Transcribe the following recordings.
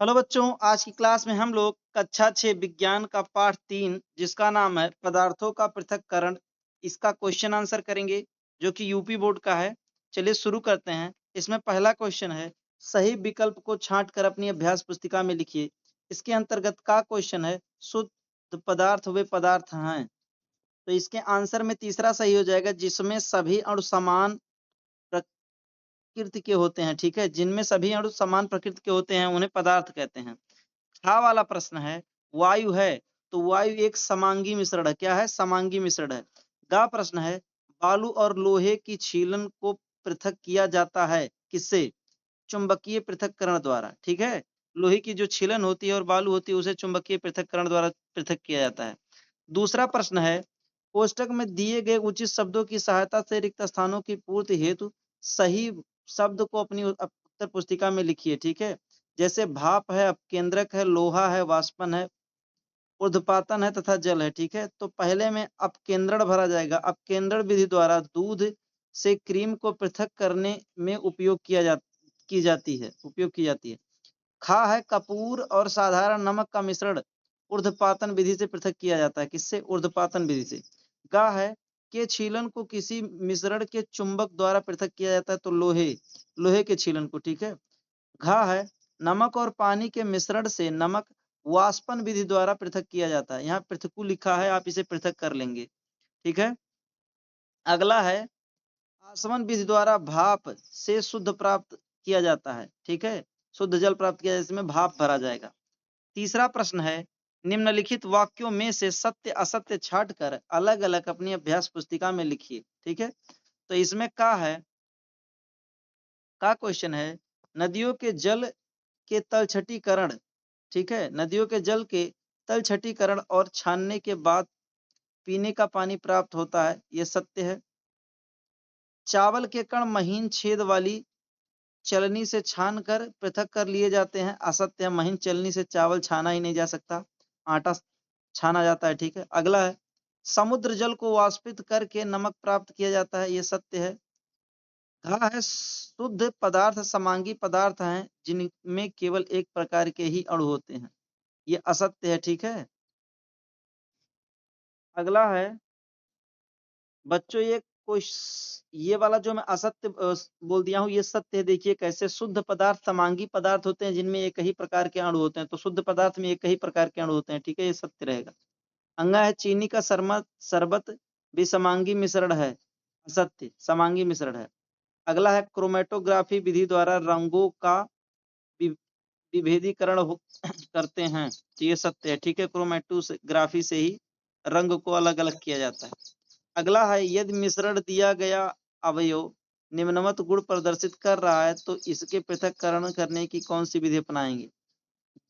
Hello बच्चों, आज की क्लास में हम लोग कक्षा 6 विज्ञान का पाठ 3 जिसका नाम है पदार्थों का पृथक्करण, इसका क्वेश्चन आंसर करेंगे जो कि यूपी बोर्ड का है। चलिए शुरू करते हैं। इसमें पहला क्वेश्चन है, सही विकल्प को छांटकर अपनी अभ्यास पुस्तिका में लिखिए। इसके अंतर्गत का क्वेश्चन है, शुद्ध पदार्थ वे पदार्थ हैं। तो इसके आंसर में तीसरा सही हो जाएगा, जिसमें सभी अणु समान प्रकृति के होते हैं। ठीक है, जिनमें सभी अणु समान प्रकृति के होते हैं उन्हें पदार्थ कहते हैं। खा वाला प्रश्न है, वायु है तो वायु एक समांगी मिश्रण है। क्या है? समांगी मिश्रण है। गा प्रश्न है, बालू और लोहे की छीलन को पृथक किया जाता है किससे? चुंबकीय पृथक्करण द्वारा। ठीक है, लोहे की जो छीलन होती है और बालू होती है उसे चुंबकीय पृथक्करण द्वारा पृथक किया जाता है। दूसरा प्रश्न है, कोष्टक में दिए गए उचित शब्दों की सहायता से रिक्त स्थानों की पूर्ति हेतु सही शब्द को अपनी उत्तर पुस्तिका में लिखिए। ठीक है, जैसे भाप है, अपकेंद्रक है, लोहा है, वाष्पन है, ऊर्ध्वपातन है तथा जल है। ठीक है, तो पहले में अपकेंद्रण भरा जाएगा। अपकेंद्रण विधि द्वारा दूध से क्रीम को पृथक करने में उपयोग की जाती है। खा है, कपूर और साधारण नमक का मिश्रण ऊर्ध्वपातन विधि से पृथक किया जाता है। किससे? ऊर्ध्वपातन विधि से। गा है, के छीलन को किसी मिश्रण के चुंबक द्वारा पृथक किया जाता है, तो लोहे के छीलन को। ठीक है। घा है, नमक और पानी के मिश्रण से नमक वाष्पन विधि द्वारा पृथक किया जाता है। यहाँ पृथकु लिखा है, आप इसे पृथक कर लेंगे। ठीक है। अगला है, आसवन विधि द्वारा भाप से शुद्ध प्राप्त किया जाता है। ठीक है, शुद्ध जल प्राप्त किया जाए, इसमें भाप भरा जाएगा। तीसरा प्रश्न है, निम्नलिखित वाक्यों में से सत्य असत्य छांटकर अलग अलग अपनी अभ्यास पुस्तिका में लिखिए। ठीक है, तो इसमें का क्वेश्चन है, नदियों के जल के तलछटीकरण। ठीक है, नदियों के जल के तलछटीकरण और छानने के बाद पीने का पानी प्राप्त होता है, यह सत्य है। चावल के कण महीन छेद वाली चलनी से छानकर पृथक कर लिए जाते हैं, असत्य है। महीन चलनी से चावल छाना ही नहीं जा सकता, आटा छाना जाता है। ठीक है। अगला है, समुद्र जल को वाष्पित करके नमक प्राप्त किया जाता है, यह सत्य है। कहा है, शुद्ध पदार्थ समांगी पदार्थ हैं जिनमें केवल एक प्रकार के ही अणु होते हैं, ये असत्य है। ठीक है। अगला है, बच्चों ये वाला जो मैं असत्य बोल दिया हूँ ये सत्य है। देखिए कैसे, शुद्ध पदार्थ समांगी पदार्थ होते हैं जिनमें एक ही प्रकार के अणु होते हैं, तो शुद्ध पदार्थ में एक ही प्रकार के अणु होते हैं। ठीक है, ये सत्य रहेगा। अंगा है, चीनी का शरबत भी समांगी मिश्रण है, असत्य, समांगी मिश्रण है। अगला है, क्रोमेटोग्राफी विधि द्वारा रंगों का विभेदीकरण करते हैं, तो ये सत्य है। ठीक है, क्रोमेटोग्राफी से ही रंग को अलग अलग किया जाता है। अगला है, यदि मिश्रण दिया गया अवयव निम्नवत गुण प्रदर्शित कर रहा है तो इसके पृथक्करण करने की कौन सी विधि अपनाएंगे?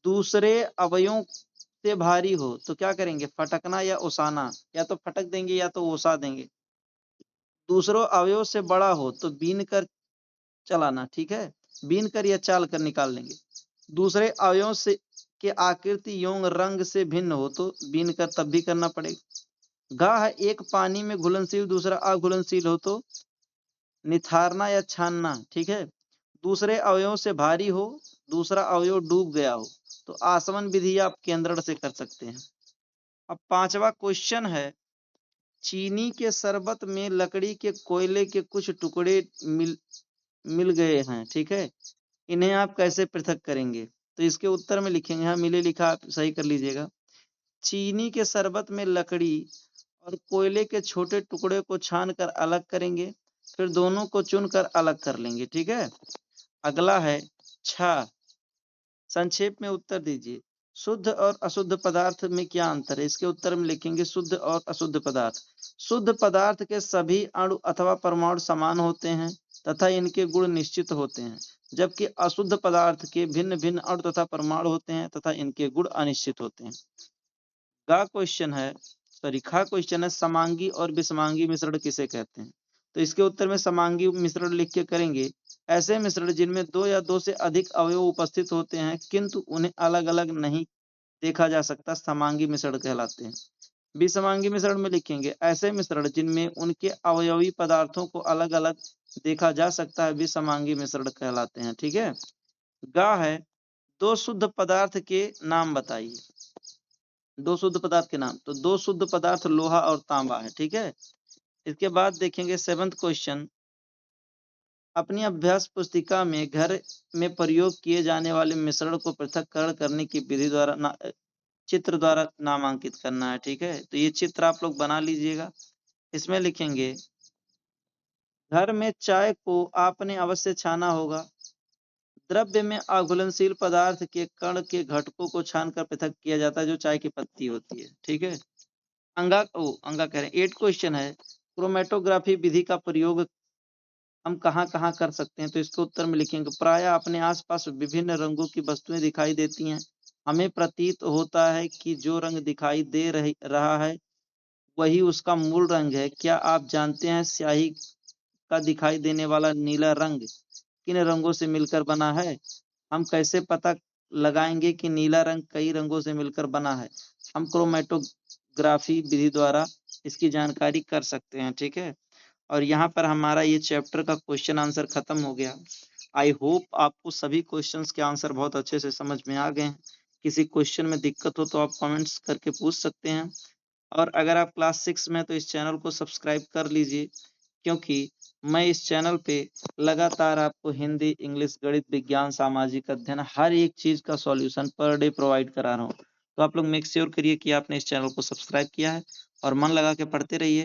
दूसरे अवयवों से भारी हो तो क्या करेंगे? फटकना या ओसाना, या तो फटक देंगे या तो ओसा देंगे। दूसरों अवयव से बड़ा हो तो बीन कर चलाना। ठीक है, बीन कर या चाल कर निकाल लेंगे। दूसरे अवयवों से के आकृति एवं रंग से भिन्न हो तो बीन कर तब भी करना पड़ेगा। घा है, एक पानी में घुलनशील दूसरा अघुलनशील हो तो निथारना या छानना। ठीक है, दूसरे अवयवों से भारी हो, दूसरा अवयव डूब गया हो तो आसवन विधि आप केंद्रण से कर सकते हैं। अब पांचवा क्वेश्चन है, चीनी के शरबत में लकड़ी के कोयले के कुछ टुकड़े मिल गए हैं। ठीक है, इन्हें आप कैसे पृथक करेंगे? तो इसके उत्तर में लिखेंगे, यहाँ मिले लिखा आप सही कर लीजिएगा। चीनी के शरबत में लकड़ी और कोयले के छोटे टुकड़े को छानकर अलग करेंगे, फिर दोनों को चुनकर अलग कर लेंगे। ठीक है। अगला है, संक्षेप में उत्तर दीजिए, शुद्ध और अशुद्ध पदार्थ में क्या अंतर है? इसके उत्तर में लिखेंगे, शुद्ध और अशुद्ध पदार्थ। शुद्ध पदार्थ के सभी अणु अथवा परमाणु समान होते हैं तथा इनके गुण निश्चित होते हैं, जबकि अशुद्ध पदार्थ के भिन्न भिन्न अणु तथा परमाणु होते हैं तथा इनके गुण अनिश्चित होते हैं। खा क्वेश्चन है, समांगी और विषमांगी मिश्रण किसे कहते हैं? तो इसके उत्तर में समांगी मिश्रण लिख के करेंगे, ऐसे मिश्रण जिनमें दो या दो से अधिक अवयव उपस्थित होते हैं किंतु उन्हें अलग अलग नहीं देखा जा सकता, समांगी मिश्रण कहलाते हैं। विषमांगी मिश्रण में लिखेंगे, ऐसे मिश्रण जिनमें उनके अवयवी पदार्थों को अलग अलग देखा जा सकता है, विषमांगी मिश्रण कहलाते हैं। ठीक है। गा है, दो शुद्ध पदार्थ के नाम बताइए। दो शुद्ध पदार्थ के नाम, तो दो शुद्ध पदार्थ लोहा और तांबा है, ठीक है। इसके बाद देखेंगे 7th क्वेश्चन, अपनी अभ्यास पुस्तिका में घर में प्रयोग किए जाने वाले मिश्रण को पृथक्करण करने की विधि द्वारा चित्र द्वारा नामांकित करना है, ठीक है। तो ये चित्र आप लोग बना लीजिएगा। इसमें लिखेंगे घर में चाय को आपने अवश्य छाना होगा। द्रव्य में अघुलनशील पदार्थ के कण के घटकों को छानकर पृथक किया जाता है, जो चाय की पत्ती होती है, ठीक है। अंगा कह रहे हैं 8 क्वेश्चन है, क्रोमेटोग्राफी विधि का प्रयोग हम कहाँ कहाँ कर सकते हैं। तो इसके उत्तर में लिखेंगे प्राय अपने आसपास विभिन्न रंगों की वस्तुएं दिखाई देती हैं। हमें प्रतीत होता है कि जो रंग दिखाई दे रहा है वही उसका मूल रंग है। क्या आप जानते हैं स्याही का दिखाई देने वाला नीला रंग किन रंगों से मिलकर बना है? हम कैसे पता लगाएंगे कि नीला रंग कई रंगों से मिलकर बना है? हम क्रोमेटोग्राफी विधि द्वारा इसकी जानकारी कर सकते हैं, ठीक है। और यहाँ पर हमारा ये चैप्टर का क्वेश्चन आंसर खत्म हो गया। आई होप आपको सभी क्वेश्चंस के आंसर बहुत अच्छे से समझ में आ गए हैं। किसी क्वेश्चन में दिक्कत हो तो आप कमेंट्स करके पूछ सकते हैं। और अगर आप क्लास 6 में तो इस चैनल को सब्सक्राइब कर लीजिए, क्योंकि मैं इस चैनल पे लगातार आपको हिंदी, इंग्लिश, गणित, विज्ञान, सामाजिक अध्ययन हर एक चीज का सॉल्यूशन पर डे प्रोवाइड करा रहा हूँ। तो आप लोग मेक श्योर करिए कि आपने इस चैनल को सब्सक्राइब किया है और मन लगा के पढ़ते रहिए।